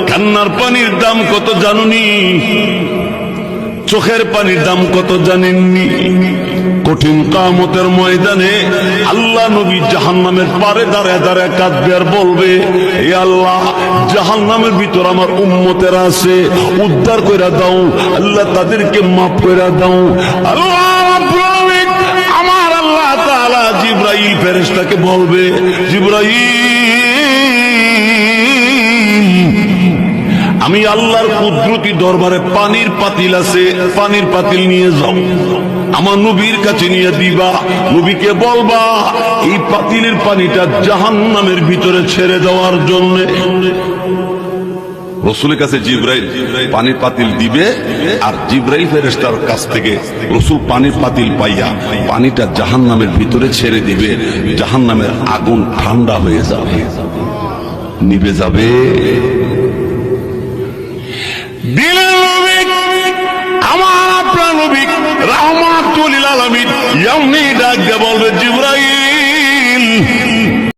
কান্নার পানির দাম কত জানুনি? চোখের পানির দাম কত জানেননি? কঠিন কিয়ামতের ময়দানে আল্লাহ নবী জাহান্নামের পারে দাঁড়ায় দাঁড়ায় কাঁদবে আর বলবে, হে আল্লাহ, জাহান্নামের ভিতর আমার উম্মতেরা আছে, উদ্ধার কইরা দাও আল্লাহ, তাদেরকে মাফ কইরা দাও। আল্লাহ রাব্বুল আলামিন, আমার আল্লাহ তাআলা জিবরাইল ফেরেশতাকে বলবে, জিবরাইল, আমি আল্লাহর কুদরতি দরবারে পানির পাতিল আছে, পানির পাতিল নিয়ে যাও, আমার নবীর কাছে নিয়ে দিবা। নবীকে বলবা এই পাতিলের পানিটা জাহান্নামের ভিতরে ছেড়ে দেওয়ার জন্য। রসুলের কাছে জিবরাইল পানির পাতিল দিবে, আর জিবরাইল ফেরেশতার কাছ থেকে রসুল পানির পাতিল পাইয়া পানিটা জাহান্নামের ভিতরে ছেড়ে দিবে। জাহান্নামের আগুন ঠান্ডা হয়ে যাবে, নিভে যাবে। আমার আপনার নবী রাহমাতুল লিল আলামিন এমনি ডাক দিয়ে বলবে, জিবরাইল,